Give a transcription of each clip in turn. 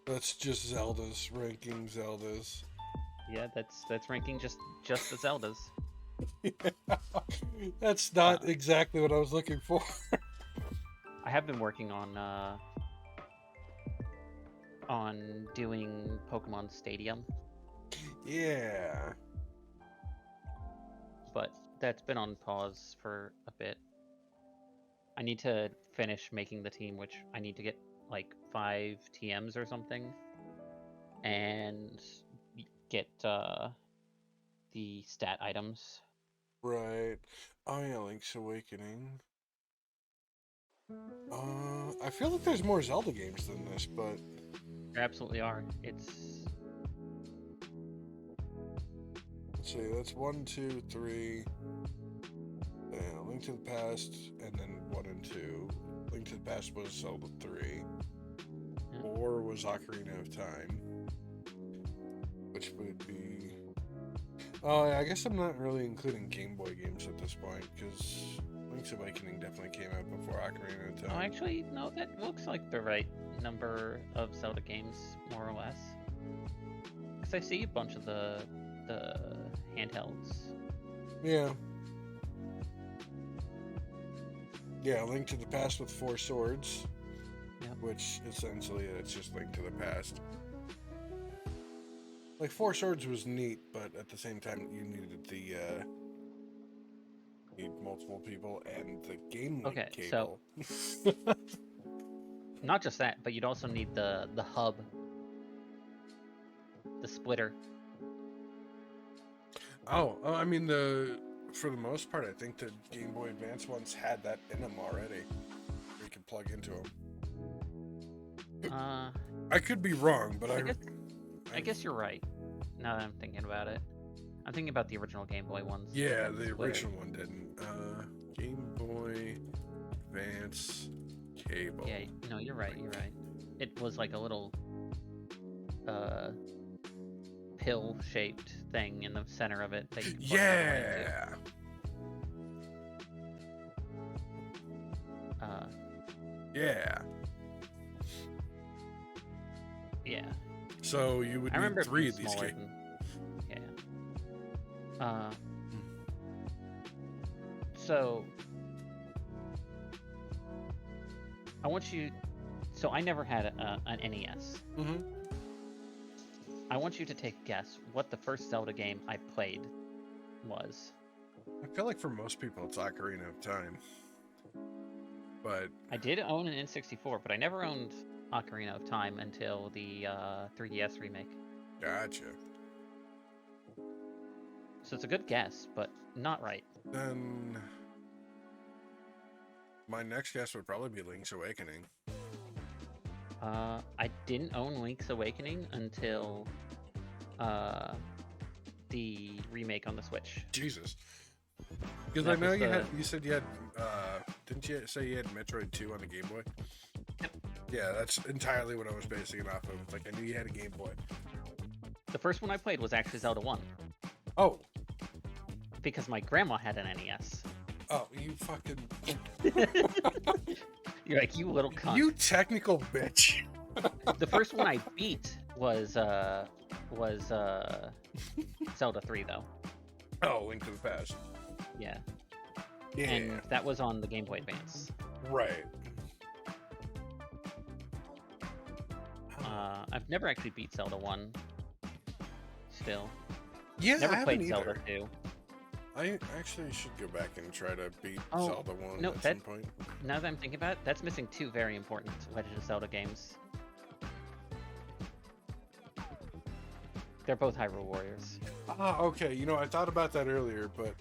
That's just Zeldas, ranking Zeldas. Yeah, that's ranking just the Zeldas. That's not exactly what I was looking for. I have been working on doing Pokemon Stadium, Yeah. but that's been on pause for a bit. I need to finish making the team, which I need to get like 5 TMs or something, and get the stat items. Right. Oh yeah, Link's Awakening. I feel like there's more Zelda games than this, but There absolutely are. It's let's see, that's 1, 2, 3. Yeah, Link to the Past, and then 1 and 2. Link to the Past was Zelda 3. 4 was Ocarina of Time, which would be. Oh, yeah, I guess I'm not really including Game Boy games at this point, because Link's Awakening definitely came out before Ocarina of Time. Oh, actually, no, that looks like the right number of Zelda games, more or less. Because I see a bunch of the handhelds. Yeah. Yeah, Link to the Past with 4 swords, Yep. which essentially it's just Link to the Past. Like 4 swords was neat, but at the same time you needed the need multiple people and the game link Okay, cable. so not just that, but you'd also need the hub, the splitter. I mean for the most part, I think the Game Boy Advance ones had that in them already. You could plug into them. I could be wrong, but I guess you're right. Now that I'm thinking about it, I'm thinking about the original Game Boy ones. Yeah, the original one didn't. Game Boy Advance cable. Yeah, no, you're right. You're right. It was like a little pill-shaped thing in the center of it that you could plug Yeah. Yeah. Yeah. So you would need 3 of these games. Yeah. So I want you. So I never had an NES. Mm-hmm. I want you to take a guess what the first Zelda game I played was. I feel like for most people it's Ocarina of Time. But I did own an N64, but I never owned Ocarina of Time until the 3DS remake. gotcha. So it's a good guess, but not right. Then my next guess would probably be Link's Awakening. I didn't own Link's Awakening until the remake on the Switch. Jesus. Because I know you said you had, didn't you say you had Metroid 2 on the Game Boy? Yep. Yeah, that's entirely what I was basing it off of. Like, I knew you had a Game Boy. The first one I played was actually Zelda 1. Oh. Because my grandma had an NES. Oh, you fucking... You're like, you little cunt. You technical bitch. The first one I beat was Zelda 3, though. Oh, Link to the Past. Yeah. Yeah. And that was on the Game Boy Advance. Right. I've never actually beat Zelda 1. Still. Yeah, Never I played haven't Zelda either. 2. I actually should go back and try to beat Oh, Zelda 1 no, at some point. Now that I'm thinking about it, that's missing 2 very important Legend of Zelda games. They're both Hyrule Warriors. Ah, okay. You know, I thought about that earlier, but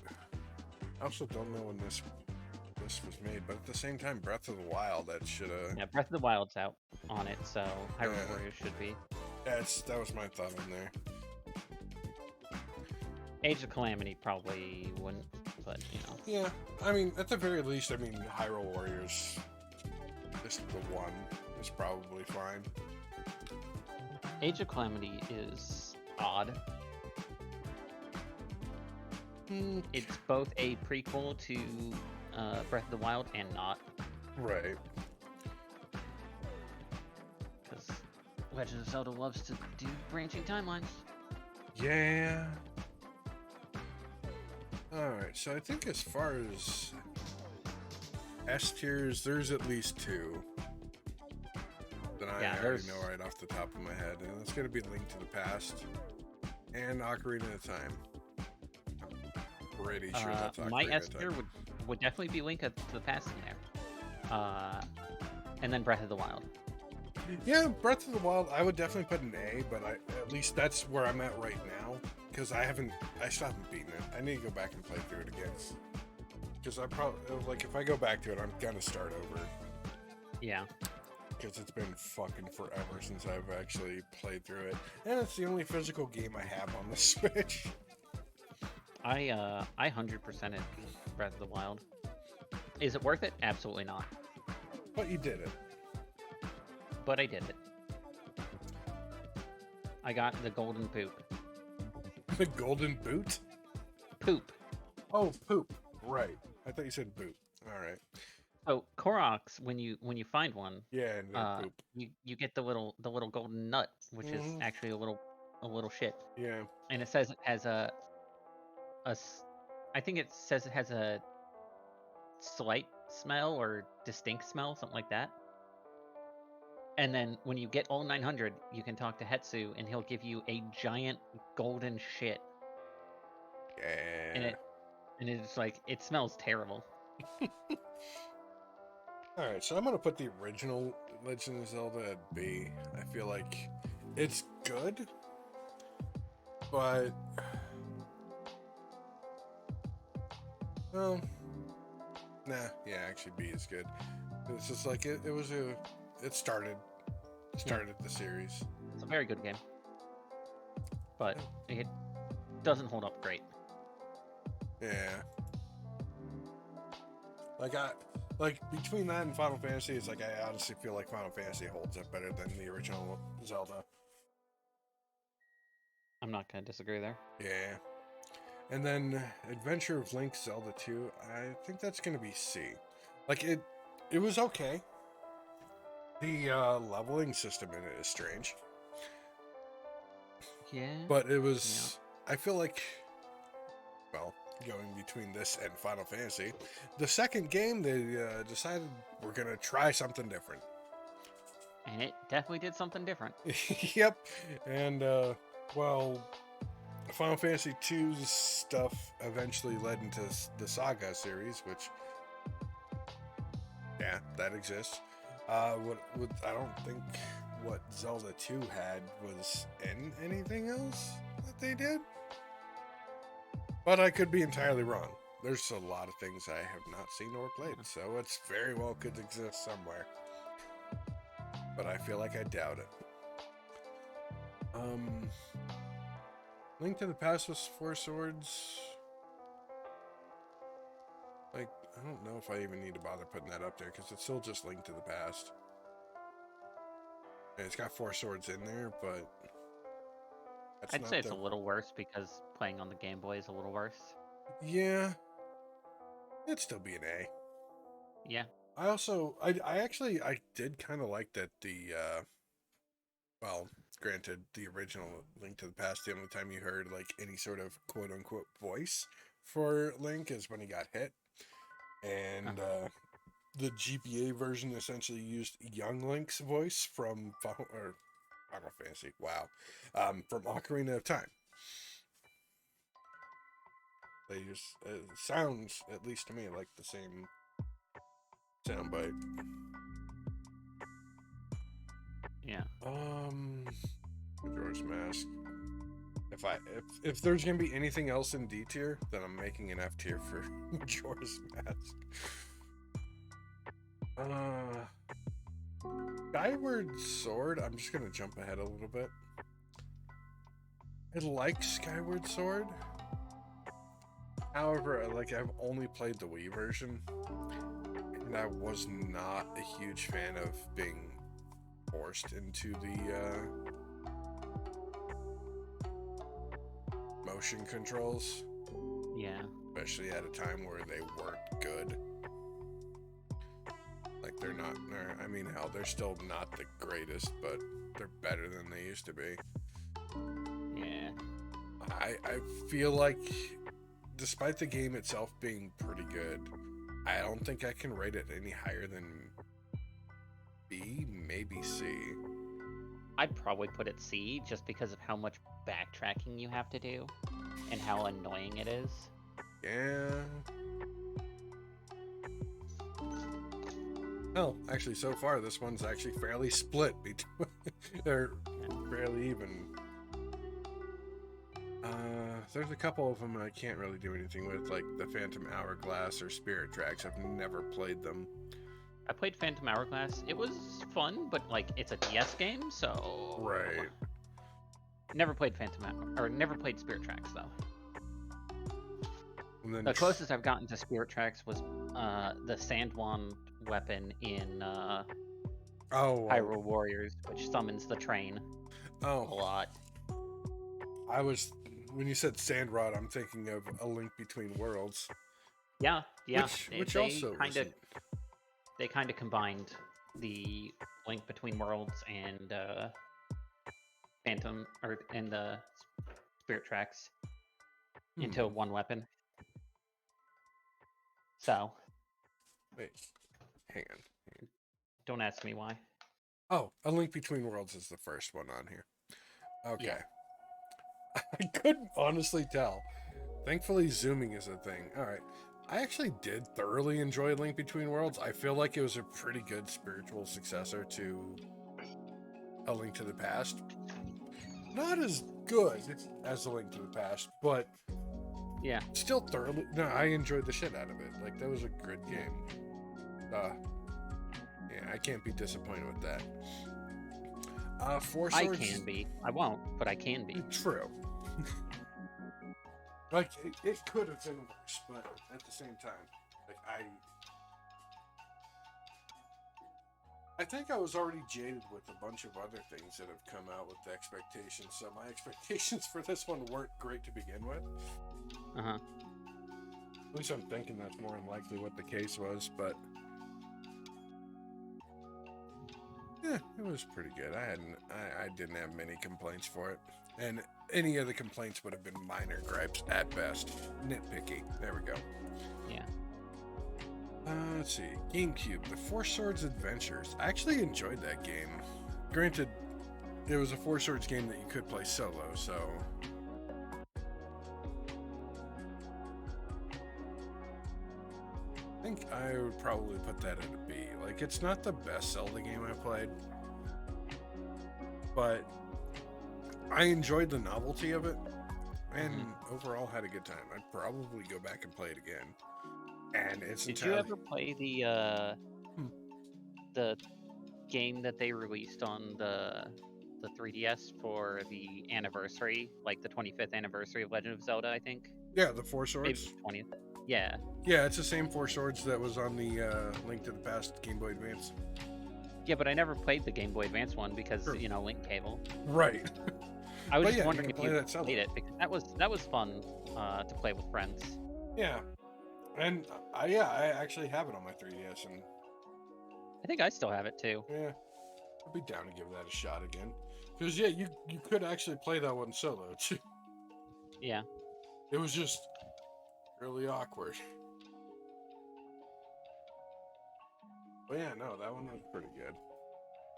I also don't know when this was made. But at the same time, Breath of the Wild, that should have... Yeah, Breath of the Wild's out on it, so Hyrule Warriors should be. That was my thought on there. Age of Calamity probably wouldn't, but you know. Yeah, I mean, at the very least, I mean, Hyrule Warriors, just the one, is probably fine. Age of Calamity is odd. It's both a prequel to Breath of the Wild and not. Right. Because Legend of Zelda loves to do branching timelines. Yeah. Alright, so I think as far as S tiers, there's at least two that I already know right off the top of my head, and it's going to be Link to the Past and Ocarina of Time. I'm pretty sure that's Ocarina my of S Time. tier would definitely be Link to the Past in there. And then Breath of the Wild. Yeah, Breath of the Wild, I would definitely put an A, but at least that's where I'm at right now, because I still haven't beaten it. I need to go back and play through it again. Because I probably, like, if I go back to it, I'm gonna start over. Yeah. Because it's been fucking forever since I've actually played through it. And it's the only physical game I have on the Switch. I 100%ed Breath of the Wild. Is it worth it? Absolutely not. But you did it. But I did it. I got the golden poop. The golden boot? Poop. Oh, poop. Right. I thought you said boot. Alright. So Koroks, when you find one, Yeah, and poop. you get the little golden nut, which is actually a little shit. Yeah. And it says it has I think it says it has a slight smell or distinct smell, something like that. And then when you get all 900, you can talk to Hetsu, and he'll give you a giant golden shit. Yeah. And it's like, it smells terrible. Alright, so I'm gonna put the original Legend of Zelda at B. I feel like it's good, but well, nah, yeah, actually B is good. It's just like it started the series. It's a very good game, but it doesn't hold up great. Yeah. Like between that and Final Fantasy, it's like I honestly feel like Final Fantasy holds up better than the original Zelda. I'm not gonna disagree there. Yeah. And then Adventure of Link Zelda 2, I think that's gonna be C. Like it was okay. The leveling system in it is strange. Yeah. But it was I feel like, well, going between this and Final Fantasy, the second game they decided we're gonna try something different. And it definitely did something different. Yep. And well, Final Fantasy II's stuff eventually led into the Saga series, which yeah, that exists. I don't think what Zelda 2 had was in anything else that they did. But I could be entirely wrong. There's a lot of things I have not seen or played, so it's very well could exist somewhere. But I feel like I doubt it. Link to the Past was 4 swords. Like, I don't know if I even need to bother putting that up there, because it's still just Link to the Past. And it's got 4 swords in there, but I'd say it's a little worse because playing on the Game Boy is a little worse. Yeah. It'd still be an A. Yeah. I did kind of like that well, granted, the original Link to the Past, the only time you heard, like, any sort of quote-unquote voice for Link is when he got hit. And, the GBA version essentially used young Link's voice from Final Fantasy, wow, from Ocarina of Time. They use, it sounds, at least to me, like the same soundbite. Yeah. Majora's Mask. If there's gonna be anything else in D tier, then I'm making an F tier for Majora's Mask. Skyward Sword, I'm just gonna jump ahead a little bit. I like Skyward Sword. However, I've only played the Wii version, and I was not a huge fan of being forced into the motion controls. Yeah. Especially at a time where they weren't good. Like, they're not, I mean, hell, they're still not the greatest, but they're better than they used to be. Yeah. I feel like, despite the game itself being pretty good, I don't think I can rate it any higher than B, maybe C. I'd probably put it C just because of how much backtracking you have to do and how annoying it is. Yeah. Well, actually, so far this one's actually fairly split between. They're fairly even. There's a couple of them I can't really do anything with, like the Phantom Hourglass or Spirit Tracks. I've never played them. I played Phantom Hourglass. It was fun, but like it's a DS game, so Right. Never played never played Spirit Tracks though. And then The closest I've gotten to Spirit Tracks was the Sand Wand weapon in Hyrule Warriors, which summons the train a lot. When you said Sand Rod, I'm thinking of A Link Between Worlds. Yeah. Which also they kind of combined the Link Between Worlds and Phantom and the Spirit Tracks into one weapon. So. Wait, hang on. Don't ask me why. Oh, A Link Between Worlds is the first one on here. Okay. Yeah. I couldn't honestly tell. Thankfully, zooming is a thing. All right. I actually did thoroughly enjoy Link Between Worlds. I feel like it was a pretty good spiritual successor to A Link to the Past. Not as good as A Link to the Past, but yeah, still thoroughly. No, I enjoyed the shit out of it. Like, that was a good game. Yeah, I can't be disappointed with that. Four Swords. I can be. I won't, but I can be. True. Like, it could have been worse, but at the same time, like, I think I was already jaded with a bunch of other things that have come out with the expectations, so my expectations for this one weren't great to begin with. Uh-huh. At least I'm thinking that's more than likely what the case was, but yeah, it was pretty good. I didn't have many complaints for it. And any of the complaints would have been minor gripes at best. Nitpicky. There we go. Yeah. Let's see. Gamecube, The Four Swords Adventures. I actually enjoyed that game. Granted, it was a Four Swords game that you could play solo, so I think I would probably put that at a B. Like, it's not the best Zelda game I played, but I enjoyed the novelty of it, and overall had a good time. I'd probably go back and play it again. And it's Did you ever play the game that they released on the 3DS for the anniversary, like the 25th anniversary of Legend of Zelda, I think? Yeah, the Four Swords. Maybe 20th. Yeah. Yeah, it's the same Four Swords that was on the Link to the Past Game Boy Advance. Yeah, but I never played the Game Boy Advance one because, link cable. Right. I was just wondering if you played it, because that was fun to play with friends. Yeah. And I actually have it on my 3DS, and I think I still have it too. Yeah, I'd be down to give that a shot again. Because yeah, you could actually play that one solo too. Yeah. It was just really awkward. But yeah, no, that one was pretty good.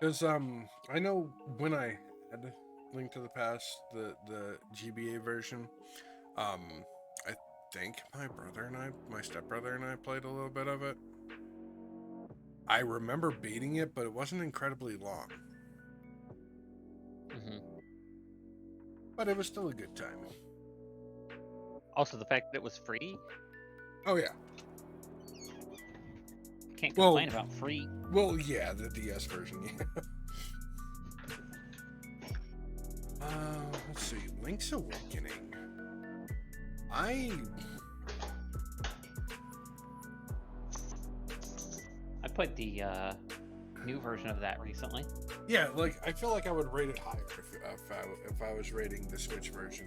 Because I know when I had Link to the Past, the GBA version, I think my stepbrother and I played a little bit of it. I remember beating it, but it wasn't incredibly long. But it was still a good time. Also, the fact that it was free. Oh yeah. Can't complain about free. Well, yeah, the DS version, yeah. Let's see. Link's Awakening. I played the new version of that recently. Yeah, like, I feel like I would rate it higher if I was rating the Switch version.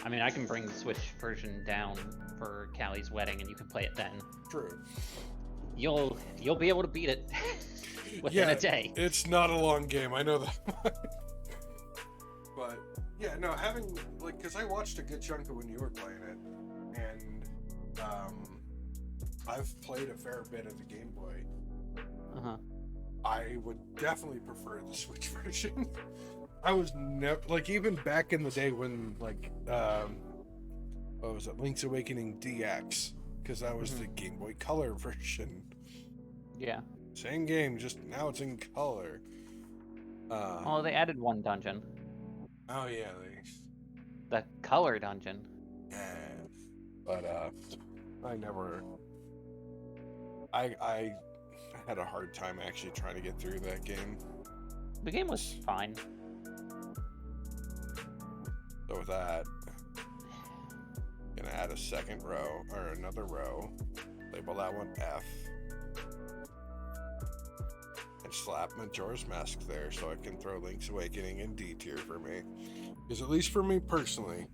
I mean, I can bring the Switch version down for Callie's wedding, and you can play it then. True. you'll be able to beat it within a day. It's not a long game. I know that. But yeah, no, having like, because I watched a good chunk of when you were playing it, and I've played a fair bit of the Game Boy. I would definitely prefer the Switch version. I was never like, even back in the day when like what was it, Link's Awakening DX, because that was the Game Boy Color version. Yeah. Same game, just now it's in color. Oh, they added one dungeon. Oh yeah, The color dungeon. but I never. I had a hard time actually trying to get through that game. The game was fine. So with that, gonna add a second row or another row. Label that one F. And slap Majora's Mask there so I can throw Link's Awakening in D tier for me. Because at least for me personally,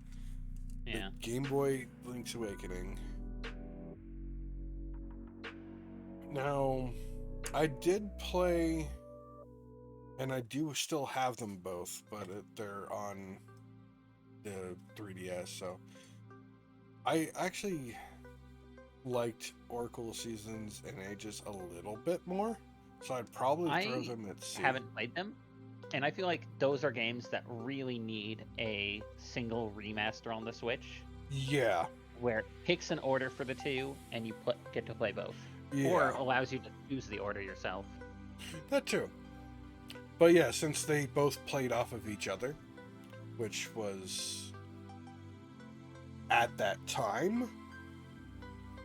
Yeah. the Game Boy Link's Awakening. Now, I did play, and I do still have them both, but they're on the 3DS, so I actually liked Oracle Seasons and Ages a little bit more, so I'd probably throw them at C. I haven't played them, and I feel like those are games that really need a single remaster on the Switch. Yeah. Where it picks an order for the two, and you get to play both. Yeah. Or allows you to choose the order yourself. That too. But yeah, since they both played off of each other, which was at that time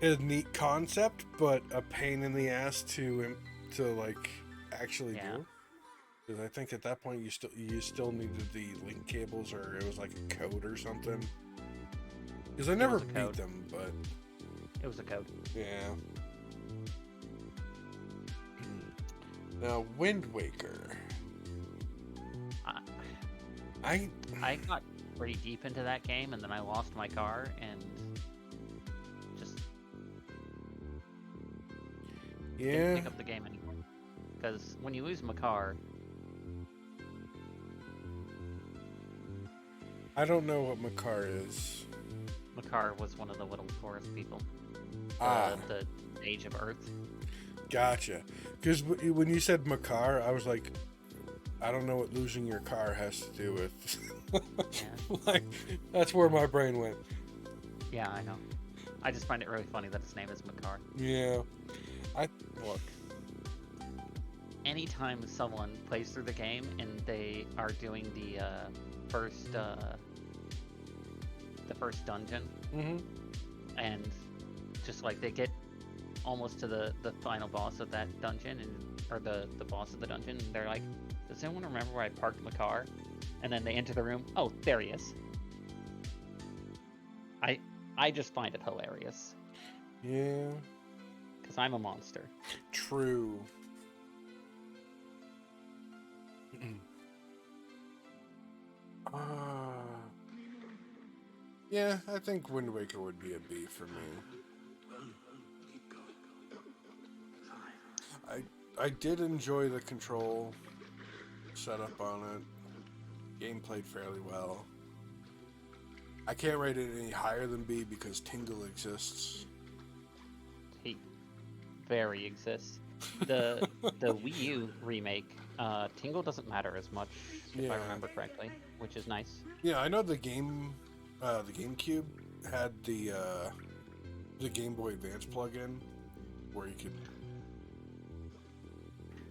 a neat concept, but a pain in the ass to like actually do. Because I think at that point you still needed the link cables, or it was like a code or something. Because I never beat them, but it was a code. Yeah. Now, Wind Waker. I got pretty deep into that game, and then I lost my car, and just didn't pick up the game anymore. Because when you lose my car, I don't know what Makar is. Makar was one of the little forest people. The Age of Earth. Gotcha. Because when you said Makar, I was like, I don't know what losing your car has to do with. Like, that's where my brain went. Yeah, I know. I just find it really funny that his name is Makar. Yeah. Look. Anytime someone plays through the game and they are doing the first dungeon, and just like they get almost to the final boss of that dungeon, or the boss of the dungeon, and they're like, does anyone remember where I parked my car? And then they enter the room. Oh, there he is. I just find it hilarious. Yeah. Because I'm a monster. True. Yeah, I think Wind Waker would be a B for me. I did enjoy the control setup on it. Game played fairly well. I can't rate it any higher than B because Tingle exists. He very exists. The Wii U remake, Tingle doesn't matter as much, if I remember correctly, which is nice. Yeah, I know the Gamecube had the Game Boy Advance plug-in where you could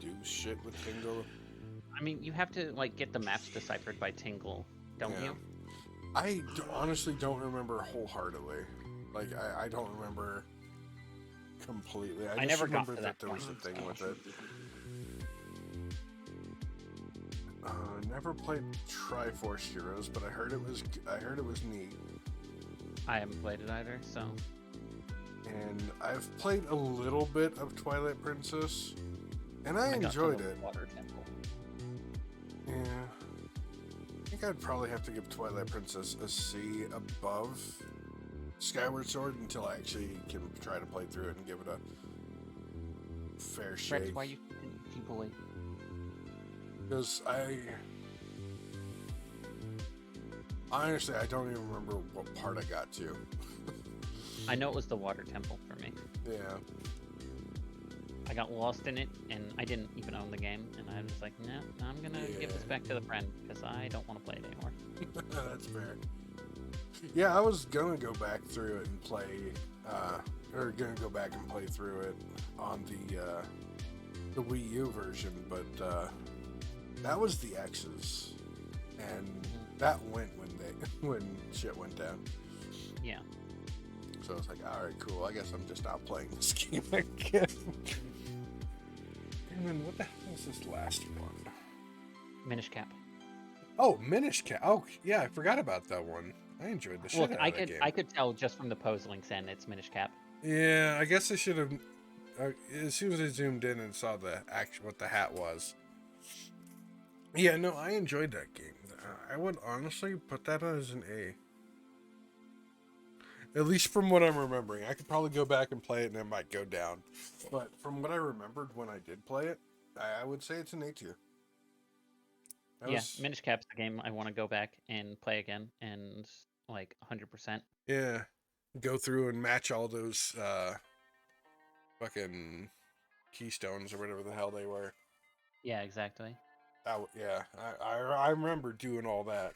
do shit with Tingle. I mean, you have to like get the maps deciphered by Tingle, don't you? I honestly don't remember wholeheartedly. Like, I don't remember completely. I just never got remember to that that there was a point. thing with it. Never played Triforce Heroes, but I heard it was neat. I haven't played it either, so. And I've played a little bit of Twilight Princess, and I enjoyed it. Water Temple. Yeah. I think I'd probably have to give Twilight Princess a C above Skyward Sword until I actually can try to play through it and give it fair Rex, shake. why you bully? Because honestly, I don't even remember what part I got to. I know it was the water temple for me. Yeah. I got lost in it, and I didn't even own the game, and I was like, no, I'm gonna give this back to the friend, because I don't want to play it anymore. That's fair. Yeah, I was gonna go back through it and play, or gonna go back and play through it on the Wii U version, but that was the X's, and that went when shit went down. Yeah. So I was like, all right, cool. I guess I'm just not playing this game again. And then what the hell is this last one? Minish Cap. Oh, Minish Cap. Oh, yeah, I forgot about that one. I enjoyed the shit out of that game. I could tell just from the pose links in it's Minish Cap. Yeah, I guess I should have. As soon as I zoomed in and saw what the hat was. Yeah, no, I enjoyed that game. I would honestly put that as an A. At least from what I'm remembering. I could probably go back and play it and it might go down. But from what I remembered when I did play it, I would say it's an A tier. Minish Cap's the game I want to go back and play again, and like 100%. Yeah, go through and match all those fucking keystones or whatever the hell they were. Yeah, exactly. I remember doing all that.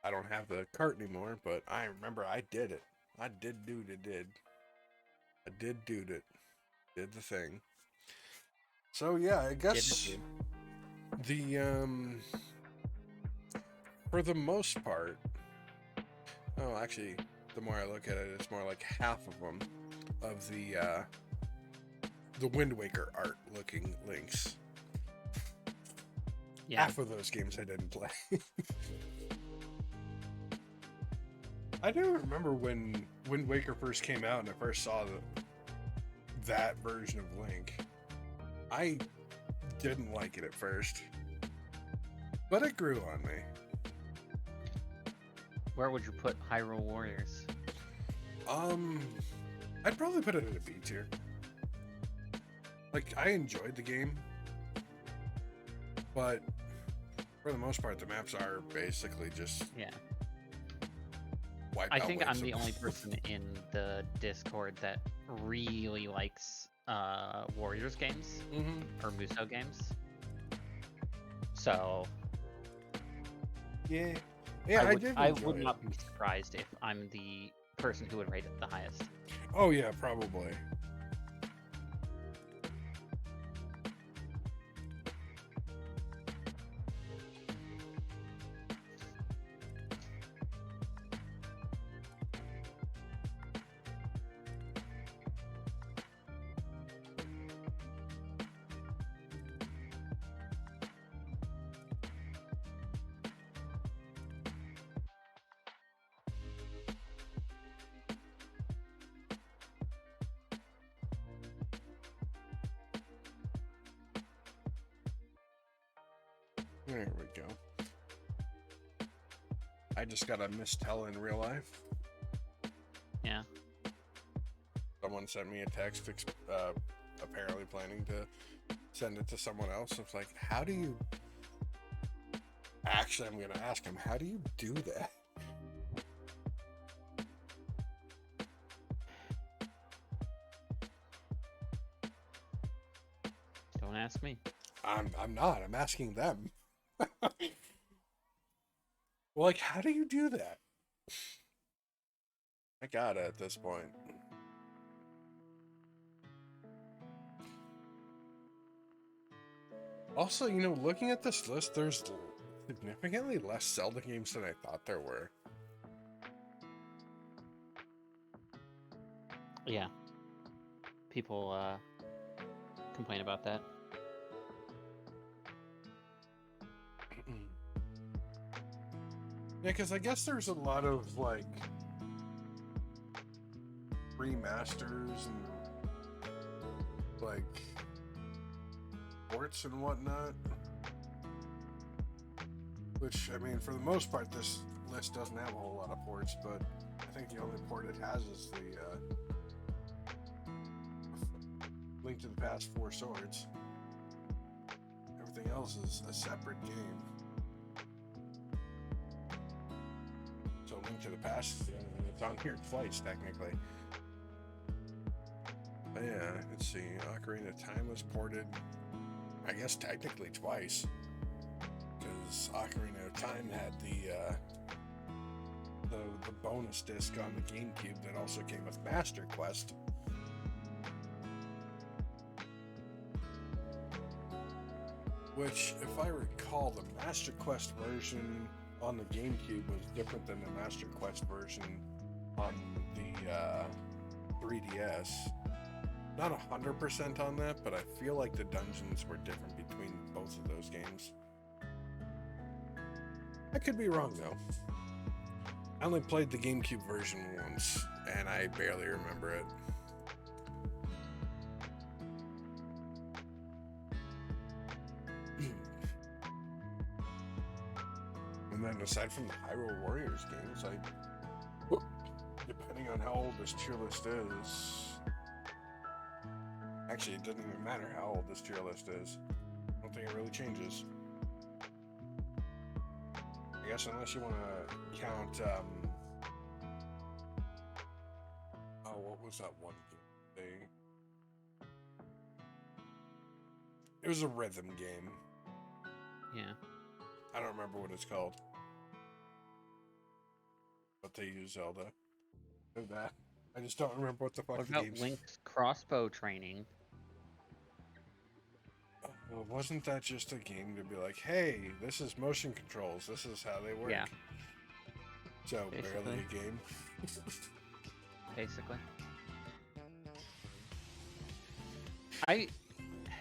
I don't have the cart anymore, but I remember I did it. I did do it. I did do it. Did the thing. So yeah, I guess the for the most part. Oh, actually, the more I look at it, it's more like half of them of the Wind Waker art looking links. Yeah. Half of those games I didn't play. I do remember when Wind Waker first came out and I first saw that version of Link. I didn't like it at first, but it grew on me. Where would you put Hyrule Warriors? I'd probably put it in a B tier. Like, I enjoyed the game, but for the most part, the maps are basically just I think I'm the only person in the Discord that really likes Warriors games or Musou games. So I would not be surprised if I'm the person who would rate it the highest. Oh yeah, probably. There we go. I just got a mistel in real life. Yeah. Someone sent me a text apparently planning to send it to someone else. It's like, how do you... Actually, I'm going to ask him, how do you do that? Don't ask me. I'm not. I'm asking them. Well, like, how do you do that? I got it at this point. Also, you know, looking at this list, there's significantly less Zelda games than I thought there were. Yeah. People complain about that. Yeah, because I guess there's a lot of, like, remasters and, like, ports and whatnot. Which, I mean, for the most part, this list doesn't have a whole lot of ports, but I think the only port it has is Link to the Past 4 Swords. Everything else is a separate game. So Link to the Past, it's on here twice technically. But yeah, let's see. Ocarina of Time was ported, I guess technically twice, because Ocarina of Time had the bonus disc on the Gamecube that also came with Master Quest. Which, if I recall, the Master Quest version on the Gamecube was different than the Master Quest version on the 3DS. Not 100% on that, but I feel like the dungeons were different between both of those games. I could be wrong, though. I only played the GameCube version once, and I barely remember it. And then aside from the Hyrule Warriors games, depending on how old this tier list is... Actually, it doesn't even matter how old this tier list is. I don't think it really changes. I guess unless you want to count, oh, what was that one thing? It was a rhythm game. Yeah. I don't remember what it's called. But they use Zelda. Or that. I just don't remember what the fuck What the about game's... Link's crossbow training? Well, wasn't that just a game to be like, hey, this is motion controls, this is how they work? Yeah. So, Basically. barely a game. Basically.